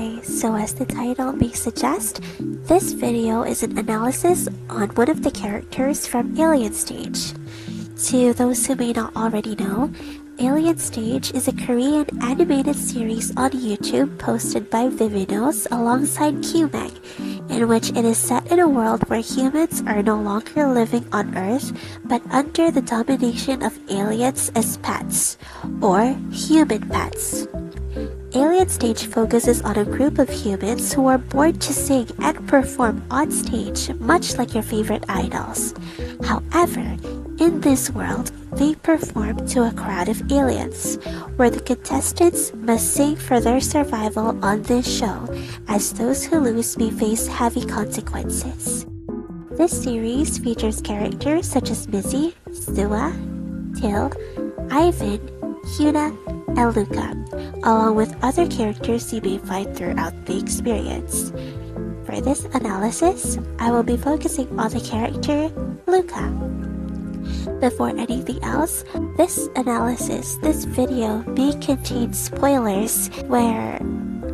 Okay, so as the title may suggest, this video is an analysis on one of the characters from Alien Stage. To those who may not already know, Alien Stage is a Korean animated series on YouTube posted by Vivinos alongside QMeg, in which it is set in a world where humans are no longer living on Earth, but under the domination of aliens as pets, or human pets. Alien Stage focuses on a group of humans who are born to sing and perform on stage, much like your favorite idols. However, in this world, they perform to a crowd of aliens, where the contestants must sing for their survival on this show, as those who lose may face heavy consequences. This series features characters such as mizi, Sua, Till, Ivan, Hyuna, and Luka, along with other characters you may find throughout the experience. For this analysis, I will be focusing on the character Luka. Before anything else, this video may contain spoilers where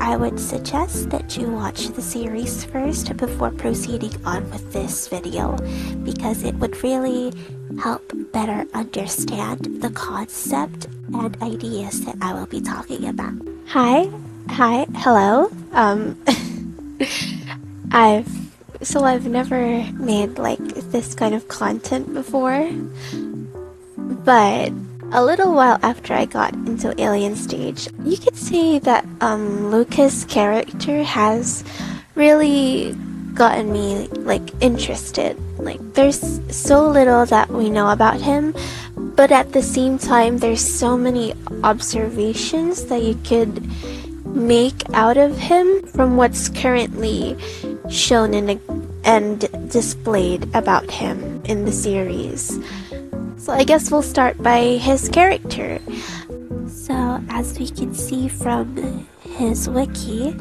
I would suggest that you watch the series first before proceeding on with this video, because it would really help better understand the concept and ideas that I will be talking about. Hello. I've never made like this kind of content before, but a little while after I got into Alien Stage, you could say that Luka's character has really gotten me like interested. Like there's so little that we know about him, but at the same time there's so many observations that you could make out of him from what's currently shown and displayed about him in the series. So I guess we'll start by his character. So as we can see from his wiki,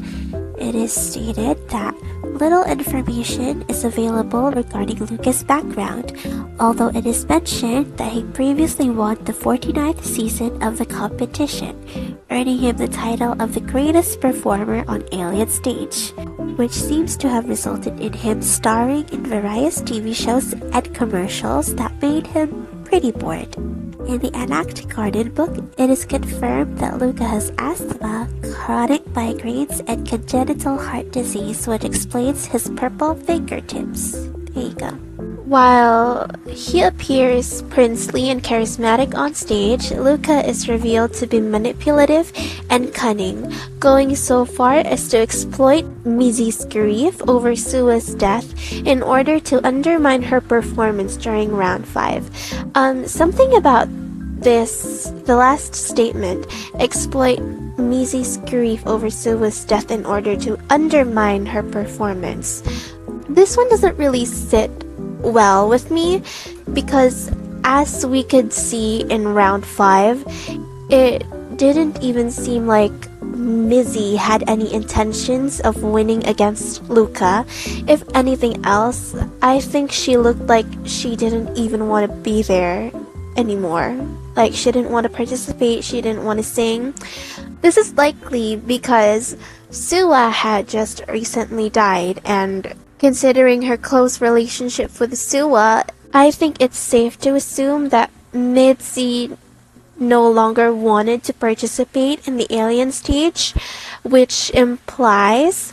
it is stated that little information is available regarding Luka's background, although it is mentioned that he previously won the 49th season of the competition, earning him the title of the greatest performer on Alien Stage, which seems to have resulted in him starring in various TV shows and commercials that made him pretty bored. In the Enact Garden book, it is confirmed that Luka has asthma, chronic migraines, and congenital heart disease, which explains his purple fingertips. There you go. While he appears princely and charismatic on stage, Luka is revealed to be manipulative and cunning, going so far as to exploit Mizi's grief over Sua's death in order to undermine her performance during round 5. Something about the last statement, exploit Mizi's grief over Sua's death in order to undermine her performance. This one doesn't really sit well with me, because as we could see in round 5, it didn't even seem like Mizi had any intentions of winning against Luka. If anything else, I think she looked like she didn't even want to be there anymore. Like she didn't want to participate, she didn't want to sing. This is likely because Sua had just recently died, and considering her close relationship with Sua, I think it's safe to assume that Mizi no longer wanted to participate in the Alien Stage, which implies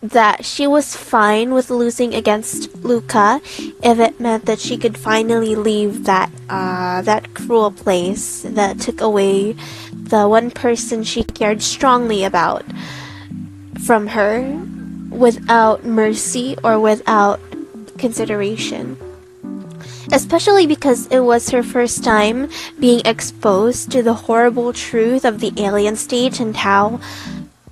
that she was fine with losing against Luka if it meant that she could finally leave that cruel place that took away the one person she cared strongly about from her, without mercy or without consideration. Especially because it was her first time being exposed to the horrible truth of the Alien Stage and how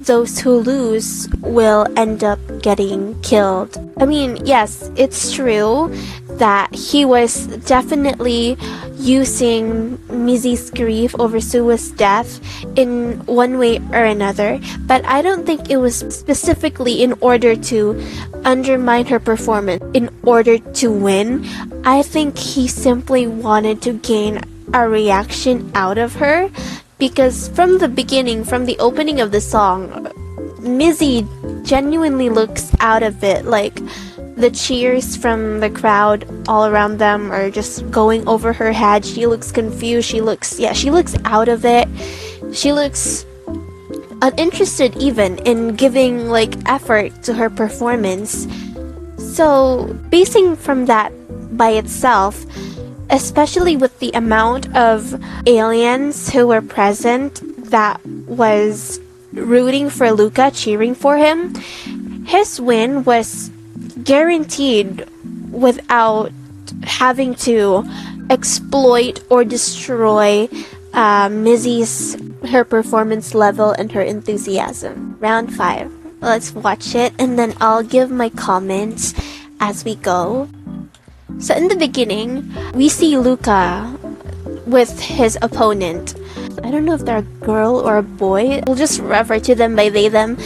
those who lose will end up getting killed. I mean, yes, it's true that he was definitely using Mizi's grief over Sua's death in one way or another, but I don't think it was specifically in order to undermine her performance, in order to win. I think he simply wanted to gain a reaction out of her, because from the beginning, from the opening of the song, Mizi genuinely looks out of it. Like, the cheers from the crowd all around them are just going over her head. She looks confused. She looks out of it. She looks uninterested even in giving like effort to her performance. So basing from that by itself, especially with the amount of aliens who were present that was rooting for Luka, cheering for him, his win was guaranteed without having to exploit or destroy Mizi's her performance level and her enthusiasm. Round 5. Let's watch it and then I'll give my comments as we go. So in the beginning, we see Luka with his opponent. I don't know if they're a girl or a boy. We'll just refer to them by they, them.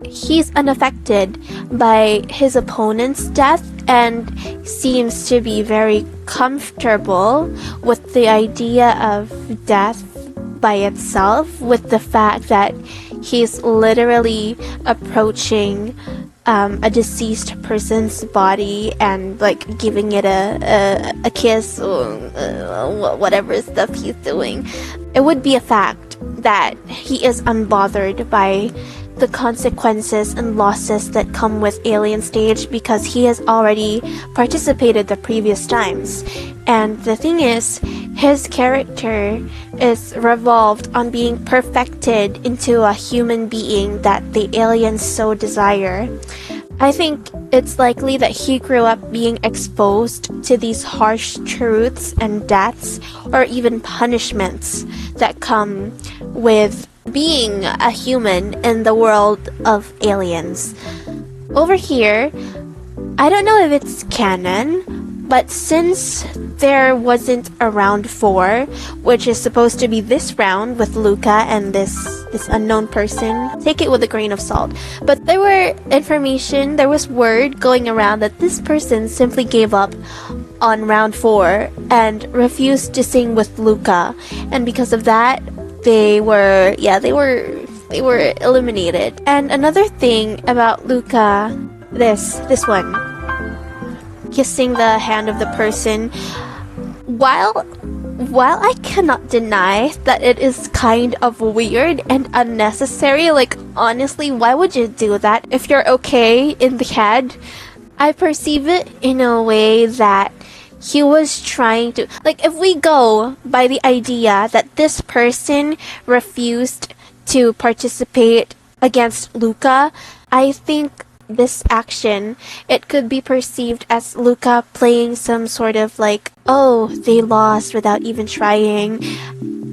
He's unaffected by his opponent's death and seems to be very comfortable with the idea of death by itself, with the fact that he's literally approaching a deceased person's body and like giving it a kiss or whatever stuff he's doing. It would be a fact that he is unbothered by the consequences and losses that come with Alien Stage because he has already participated the previous times. And the thing is, his character is revolved on being perfected into a human being that the aliens so desire. I think it's likely that he grew up being exposed to these harsh truths and deaths or even punishments that come with being a human in the world of aliens. Over here, I don't know if it's canon, but since there wasn't a round 4, which is supposed to be this round with Luka and this unknown person, take it with a grain of salt. But there was word going around that this person simply gave up on round 4 and refused to sing with Luka, and because of that, they were eliminated. And another thing about Luka, this one, kissing the hand of the person, while I cannot deny that it is kind of weird and unnecessary, like honestly, why would you do that if you're okay in the head? I perceive it in a way that he was trying to, like, if we go by the idea that this person refused to participate against Luka, I think this action, it could be perceived as Luka playing some sort of like, oh, they lost without even trying.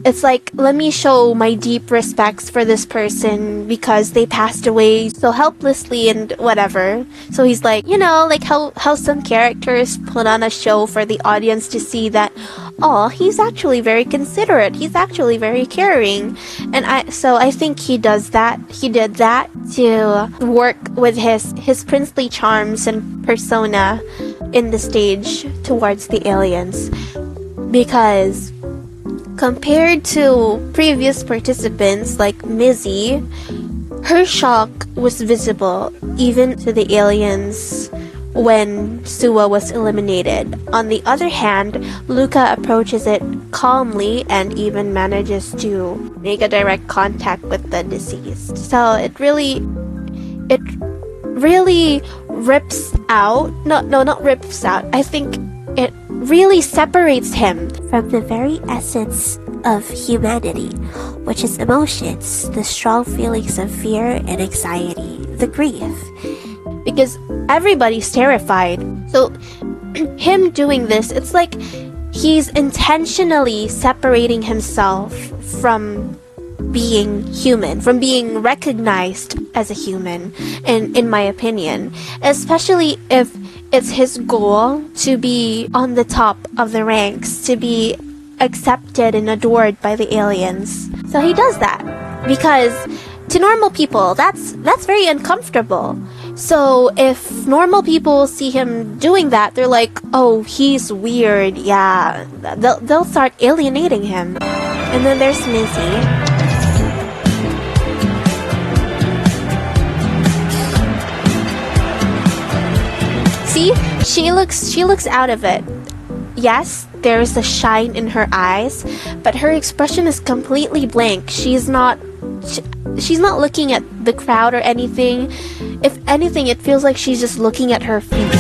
It's like, let me show my deep respects for this person because they passed away so helplessly and whatever. So he's like, you know, like how some characters put on a show for the audience to see that, oh, he's actually very considerate, he's actually very caring. And I think he does that. He did that to work with his princely charms and persona in the stage towards the aliens. Because compared to previous participants like Mizi, her shock was visible even to the aliens when Sua was eliminated. On the other hand, Luka approaches it calmly and even manages to make a direct contact with the deceased. So it really rips out, not rips out, I think it really separates him from the very essence of humanity, which is emotions, the strong feelings of fear and anxiety, the grief. Because everybody's terrified. So him doing this, it's like he's intentionally separating himself from being human, from being recognized as a human, in my opinion. Especially if it's his goal to be on the top of the ranks, to be accepted and adored by the aliens. So he does that because to normal people, that's very uncomfortable. So if normal people see him doing that, they're like, oh, he's weird, yeah. They'll start alienating him. And then there's Mizi. see, she looks out of it. Yes, there's a shine in her eyes, but her expression is completely blank. She's not looking at the crowd or anything. If anything, it feels like she's just looking at her feet,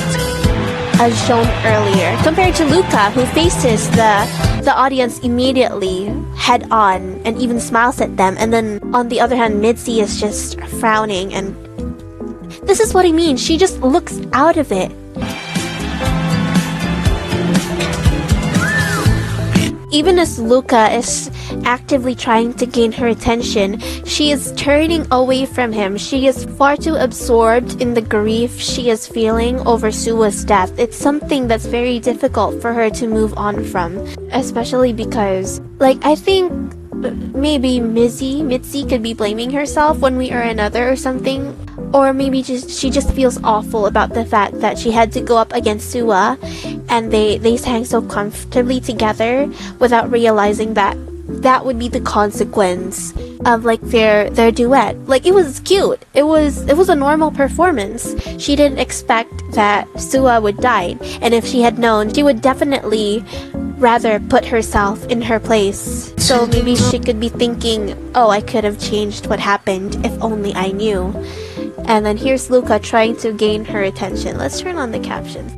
as shown earlier, compared to Luka, who faces the audience immediately head on and even smiles at them. And then on the other hand, Mizi is just frowning, and this is what I mean. She just looks out of it. Even as Luka is actively trying to gain her attention, she is turning away from him. She is far too absorbed in the grief she is feeling over Sua's death. It's something that's very difficult for her to move on from, especially because, like, I think maybe Mizi could be blaming herself one way or another or something. Or maybe she just feels awful about the fact that she had to go up against Sua, and they sang so comfortably together without realizing that that would be the consequence of like their duet. Like, it was cute. It was a normal performance. She didn't expect that Sua would die, and if she had known, she would definitely rather put herself in her place. So maybe she could be thinking, oh, I could have changed what happened if only I knew. And then here's Luka trying to gain her attention. Let's turn on the captions.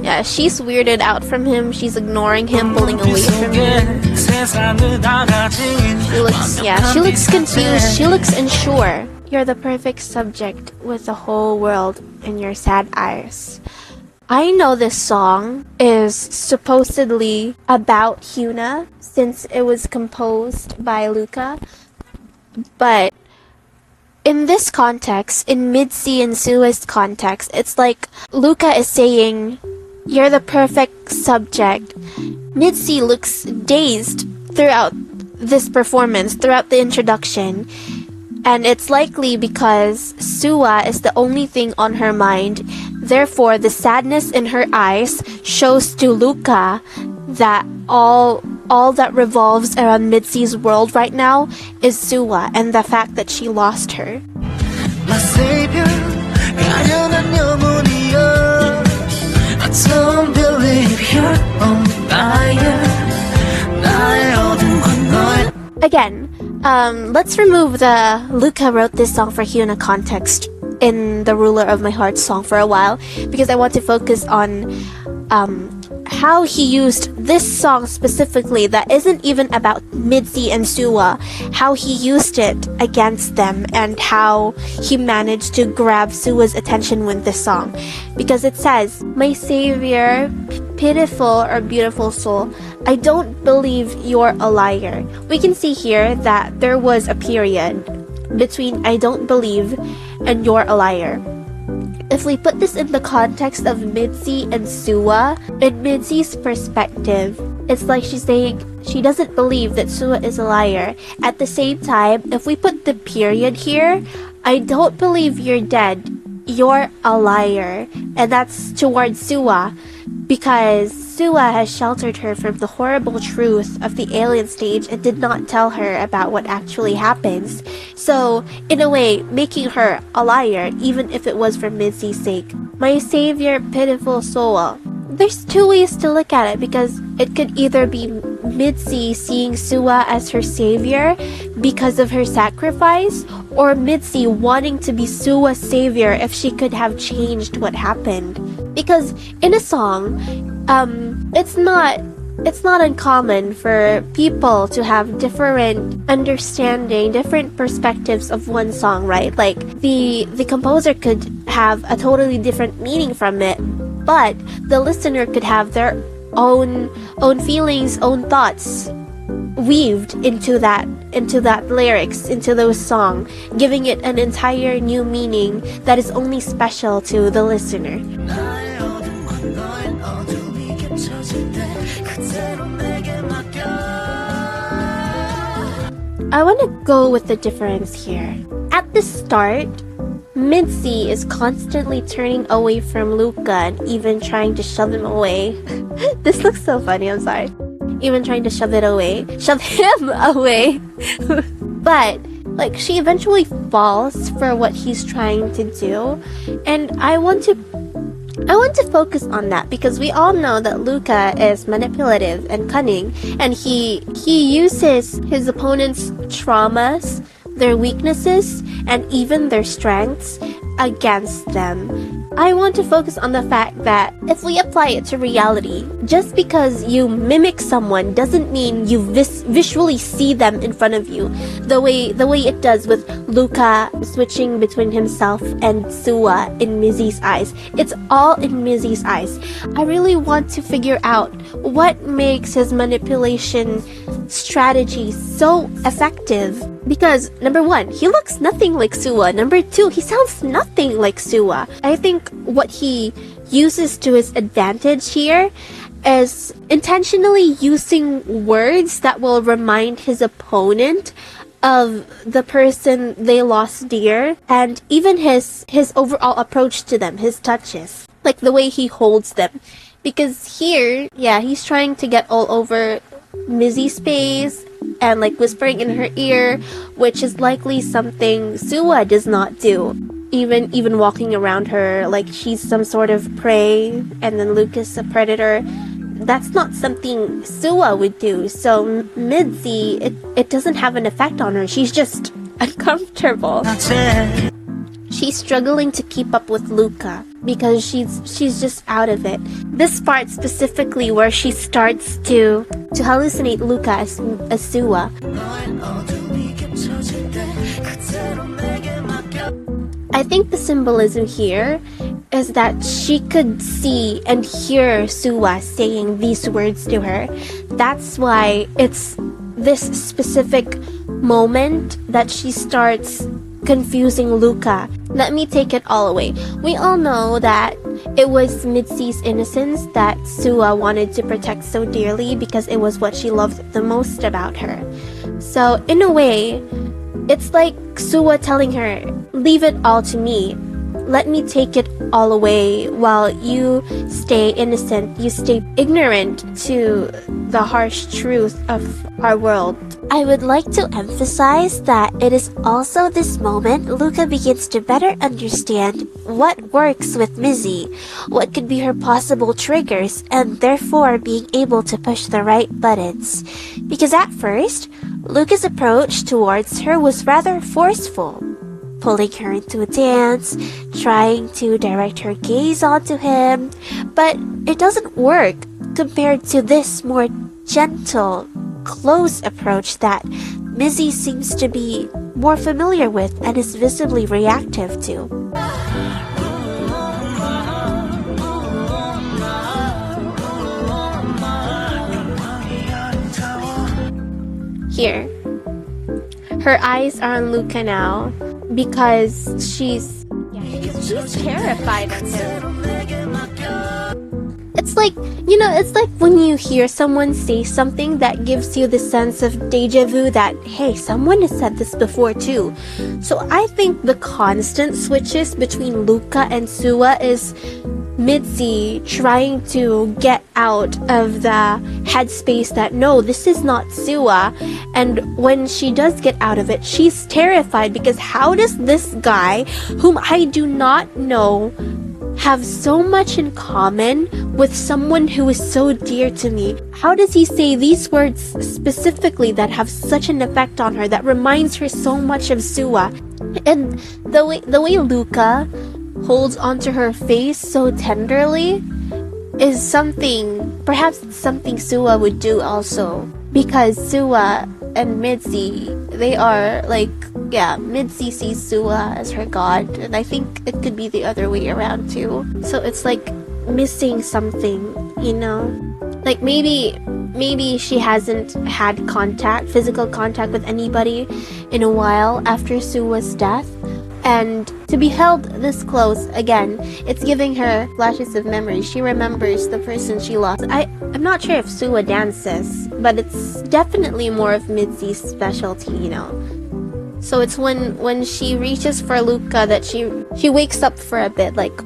Yeah, she's weirded out from him. She's ignoring him, pulling away from him. She looks confused. She looks unsure. You're the perfect subject with the whole world in your sad eyes. I know this song is supposedly about Hyuna since it was composed by Luka, but in this context, in Mizi and Sua's context, it's like Luka is saying, you're the perfect subject. Mizi looks dazed throughout this performance, throughout the introduction. And it's likely because Sua is the only thing on her mind. Therefore, the sadness in her eyes shows to Luka that all that revolves around Mizi's world right now is Sua and the fact that she lost her. Again, let's remove the Luka wrote this song for Hyuna context in the Ruler of My Heart song for a while, because I want to focus on how he used this song specifically that isn't even about Mizi and Sua, how he used it against them and how he managed to grab Sua's attention with this song. Because it says, my savior, pitiful or beautiful soul, I don't believe you're a liar. We can see here that there was a period between I don't believe and you're a liar. If we put this in the context of Mizi and Sua, in Mizi's perspective, it's like she's saying she doesn't believe that Sua is a liar. At the same time, if we put the period here, I don't believe you're dead. You're a liar. And that's towards Sua, because Sua has sheltered her from the horrible truth of the alien stage and did not tell her about what actually happens. So, in a way, making her a liar, even if it was for Mizi's sake. My savior, pitiful soul. There's two ways to look at it, because it could either be Mizi seeing Sua as her savior because of her sacrifice, or Mizi wanting to be Sua's savior if she could have changed what happened. Because in a song, it's not uncommon for people to have different understanding, different perspectives of one song, right? Like the composer could have a totally different meaning from it, but the listener could have their own feelings, own thoughts weaved into that lyrics, into those songs, giving it an entire new meaning that is only special to the listener. I want to go with the difference here. At the start, Mizi is constantly turning away from Luka and even trying to shove him away. This looks so funny, I'm sorry. Even trying to shove him away. But Like, she eventually falls for what he's trying to do, and I want to focus on that because we all know that LUKA is manipulative and cunning, and he uses his opponent's traumas, their weaknesses, and even their strengths against them. I want to focus on the fact that if we apply it to reality, just because you mimic someone doesn't mean you visually see them in front of you, the way it does with LUKA switching between himself and Sua in Mizi's eyes. It's all in Mizi's eyes. I really want to figure out what makes his manipulation strategy so effective. Because, number one, he looks nothing like Sua. Number two, he sounds nothing like Sua. I think what he uses to his advantage here is intentionally using words that will remind his opponent of the person they lost dear, and even his overall approach to them, his touches, like the way he holds them. Because here, yeah, he's trying to get all over Mizi's face and like whispering in her ear, which is likely something Sua does not do. Even walking around her like she's some sort of prey, and then Lucas a predator. That's not something Sua would do. So Mizi, it doesn't have an effect on her. She's just uncomfortable. She's struggling to keep up with LUKA because she's just out of it. This part specifically where she starts to hallucinate LUKA as Sua. I think the symbolism here is that she could see and hear Sua saying these words to her. That's why it's this specific moment that she starts confusing LUKA. Let me take it all away. We all know that it was Mizi's innocence that Sua wanted to protect so dearly because it was what she loved the most about her. So in a way, it's like Sua telling her, leave it all to me. Let me take it all away while you stay innocent, you stay ignorant to the harsh truth of our world. I would like to emphasize that it is also this moment LUKA begins to better understand what works with Mizi, what could be her possible triggers, and therefore being able to push the right buttons. Because at first, LUKA's approach towards her was rather forceful, pulling her into a dance, trying to direct her gaze onto him, but it doesn't work compared to this more gentle, close approach that Mizi seems to be more familiar with and is visibly reactive to. Here, her eyes are on LUKA now because she's terrified of him. It's like, it's like when you hear someone say something that gives you the sense of deja vu that, hey, someone has said this before too. So I think the constant switches between LUKA and Sua is Mizi trying to get out of the headspace that no, this is not Sua, and when she does get out of it, she's terrified because how does this guy, whom I do not know, have so much in common with someone who is so dear to me? How does he say these words specifically that have such an effect on her, that reminds her so much of Sua? And the way LUKA holds onto her face so tenderly is something, perhaps it's something Sua would do also. Because Sua and Mizi, they are like, yeah, Mizi sees Sua as her god, and I think it could be the other way around too. So it's like missing something, like maybe she hasn't had physical contact with anybody in a while after Sua's death, and to be held this close again, it's giving her flashes of memory. She remembers the person she lost. I'm not sure if Sua dances, but it's definitely more of Mizi's specialty, So it's when she reaches for LUKA that she wakes up for a bit, like,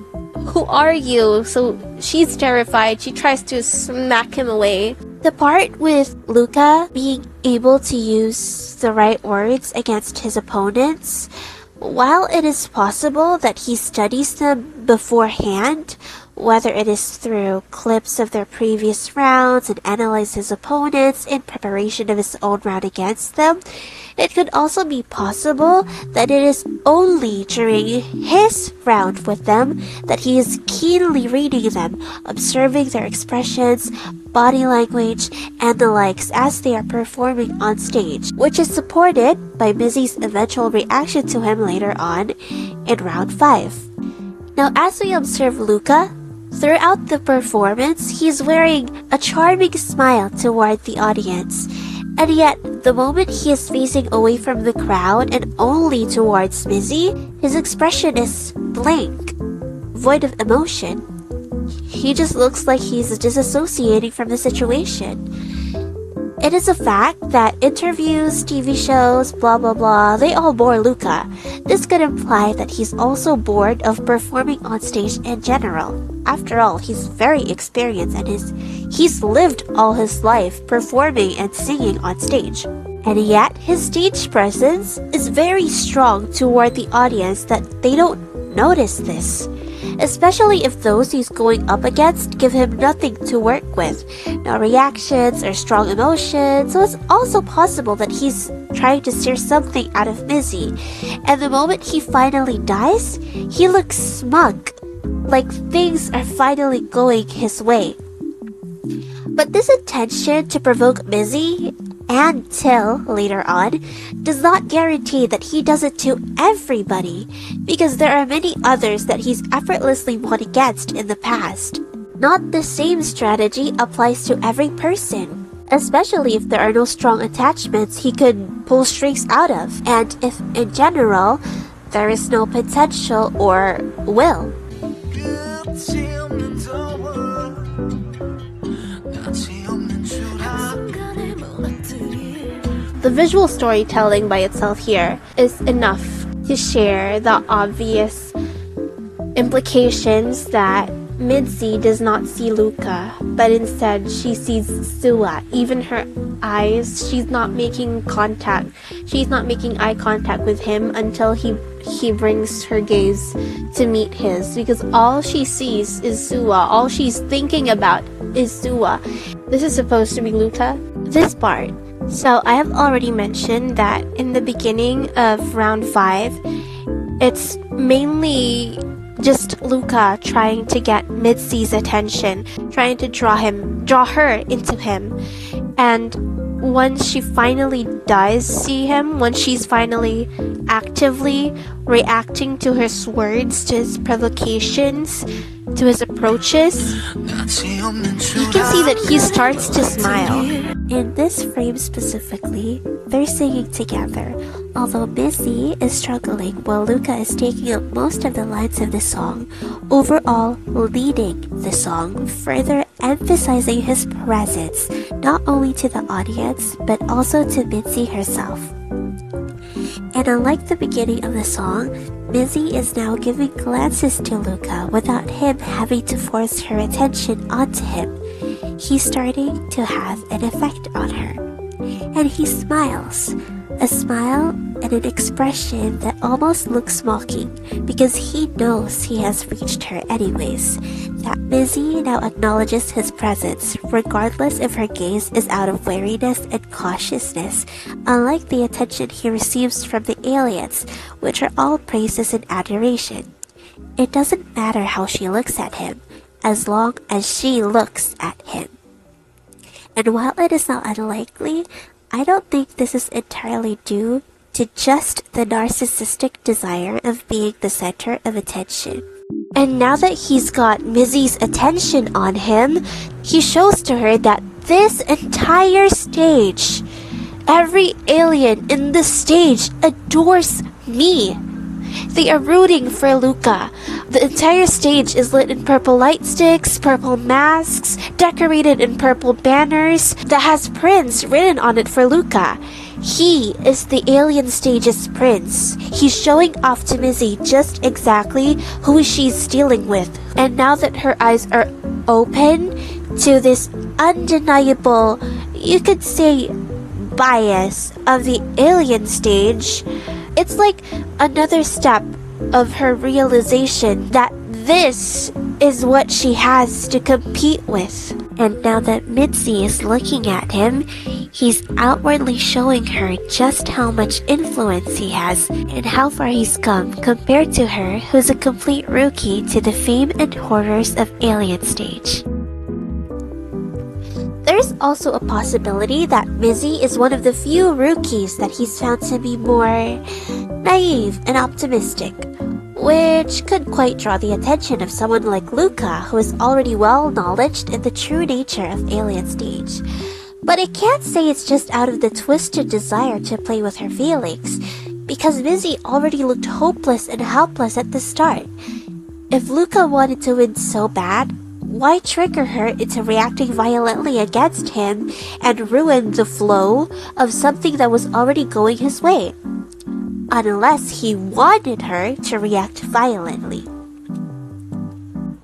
who are you? So she's terrified. She tries to smack him away, The part with LUKA being able to use the right words against his opponents, while it is possible that he studies them beforehand, whether it is through clips of their previous rounds and analyze his opponents in preparation of his own round against them, it could also be possible that it is only during his round with them that he is keenly reading them, observing their expressions, body language, and the likes as they are performing on stage, which is supported by Mizi's eventual reaction to him later on in round 5. Now, as we observe LUKA, throughout the performance, he's wearing a charming smile toward the audience, and yet, the moment he is facing away from the crowd and only towards Mizi, his expression is blank, void of emotion. He just looks like he's disassociating from the situation. It is a fact that interviews, TV shows, blah blah blah, they all bore LUKA. This could imply that he's also bored of performing on stage in general. After all, he's very experienced and he's lived all his life performing and singing on stage. And yet, his stage presence is very strong toward the audience that they don't notice this. Especially if those he's going up against give him nothing to work with, no reactions or strong emotions, so it's also possible that he's trying to steer something out of Mizi. And the moment he finally dies, he looks smug, like things are finally going his way. But this intention to provoke Mizi and Till later on does not guarantee that he does it to everybody, because there are many others that he's effortlessly won against in the past. Not the same strategy applies to every person, especially if there are no strong attachments he could pull strings out of, and if in general there is no potential or will. The visual storytelling by itself here is enough to share the obvious implications that Mizi does not see LUKA, but instead she sees Sua. Even her eyes, she's not making contact. She's not making eye contact with him until he brings her gaze to meet his, because all she sees is Sua. All she's thinking about is Sua. This is supposed to be LUKA. This part. So I have already mentioned that in the beginning of round 5, it's mainly just LUKA trying to get Mizi's attention, trying to draw her into him. And once she finally does see him, when she's finally actively reacting to his words, to his provocations, to his approaches, you can see that he starts to smile. In this frame specifically, they're singing together, although Mizi is struggling while LUKA is taking up most of the lines of the song, overall leading the song, further emphasizing his presence not only to the audience but also to Mizi herself. And unlike the beginning of the song, Mizi is now giving glances to LUKA without him having to force her attention onto him. He's starting to have an effect on her. And he smiles. A smile and an expression that almost looks mocking, because he knows he has reached her anyways. That Mizi now acknowledges his presence, regardless if her gaze is out of wariness and cautiousness, unlike the attention he receives from the aliens, which are all praises and adoration. It doesn't matter how she looks at him, as long as she looks at him. And while it is not unlikely, I don't think this is entirely due to just the narcissistic desire of being the center of attention. And now that he's got Mizi's attention on him, he shows to her that this entire stage, every alien in this stage adores me. They are rooting for LUKA. The entire stage is lit in purple light sticks, purple masks, decorated in purple banners that has Prince written on it for LUKA. He is the alien stage's prince. He's showing off to Mizi just exactly who she's dealing with. And now that her eyes are open to this undeniable, you could say, bias of the alien stage, it's like another step of her realization that this is what she has to compete with. And now that Mizi is looking at him, he's outwardly showing her just how much influence he has and how far he's come compared to her, who's a complete rookie to the fame and horrors of alien stage. There's also a possibility that Mizi is one of the few rookies that he's found to be more naive and optimistic, which could quite draw the attention of someone like LUKA, who is already well-knowledged in the true nature of alien stage. But I can't say it's just out of the twisted desire to play with her feelings, because Mizi already looked hopeless and helpless at the start. If LUKA wanted to win so bad, why trigger her into reacting violently against him and ruin the flow of something that was already going his way? Unless he wanted her to react violently.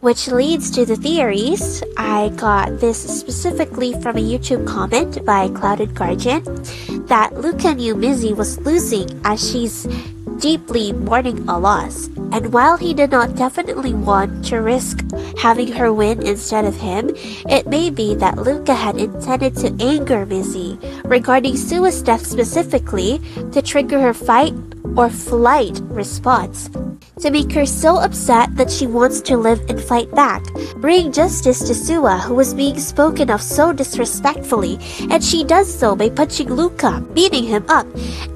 Which leads to the theories. I got this specifically from a YouTube comment by Clouded Guardian, that LUKA knew Mizi was losing as she's deeply mourning a loss, and while he did not definitely want to risk having her win instead of him, it may be that LUKA had intended to anger Mizi regarding Sua's death specifically to trigger her fight or flight response, to make her so upset that she wants to live and fight back, bring justice to Sua, who was being spoken of so disrespectfully, and she does so by punching LUKA, beating him up.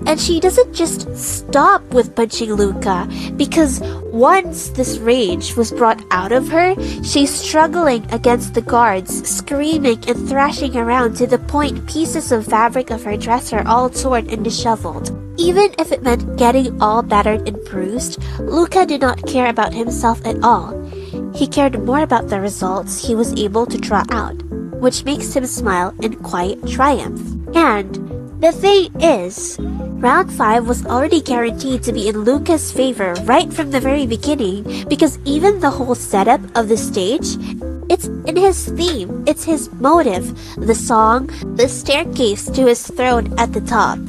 And she doesn't just stop with punching LUKA, because once this rage was brought out of her, she's struggling against the guards, screaming and thrashing around to the point pieces of fabric of her dress are all torn and disheveled. Even if it meant getting all battered and bruised, LUKA did not care about himself at all. He cared more about the results he was able to draw out, which makes him smile in quiet triumph. And the thing is, round 5 was already guaranteed to be in LUKA's favor right from the very beginning, because even the whole setup of the stage, it's in his theme, it's his motive, the song, the staircase to his throne at the top.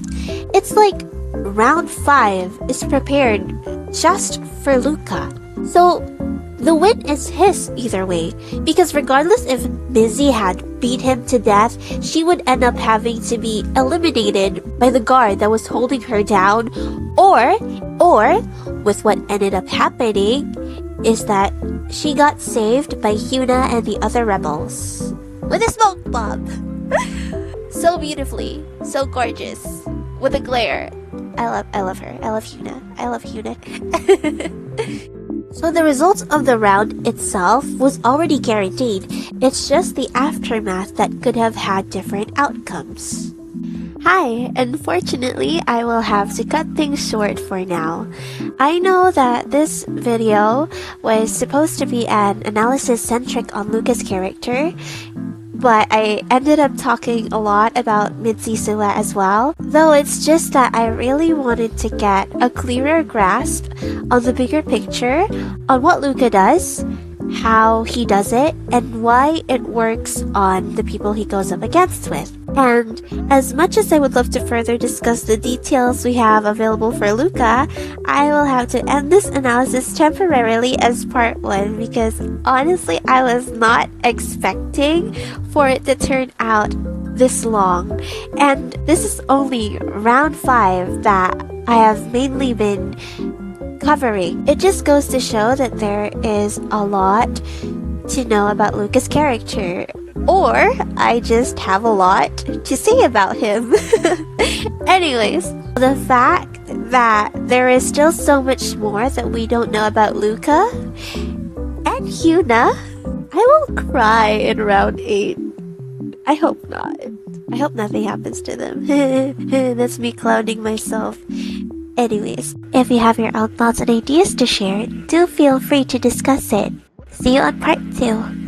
It's like round 5 is prepared just for LUKA. So the win is his either way, because regardless if Mizi had beat him to death, she would end up having to be eliminated by the guard that was holding her down, or with what ended up happening is that she got saved by Hyuna and the other rebels with a smoke bomb. So beautifully, so gorgeous, with a glare. I love her. I love Hyuna. I love Hyuna. So the results of the round itself was already guaranteed. It's just the aftermath that could have had different outcomes. Hi, unfortunately, I will have to cut things short for now. I know that this video was supposed to be an analysis centric on LUKA's character, but I ended up talking a lot about mizisua as well, though it's just that I really wanted to get a clearer grasp on the bigger picture on what LUKA does, how he does it, and why it works on the people he goes up against with. And as much as I would love to further discuss the details we have available for LUKA, I will have to end this analysis temporarily as part 1, because honestly I was not expecting for it to turn out this long. And this is only round 5 that I have mainly been covering. It just goes to show that there is a lot to know about LUKA's character, or I just have a lot to say about him. Anyways, the fact that there is still so much more that we don't know about LUKA and Hyuna, I won't cry in round 8. I hope not. I hope nothing happens to them. That's me clowning myself. Anyways, if you have your own thoughts and ideas to share, do feel free to discuss it. See you on part 2.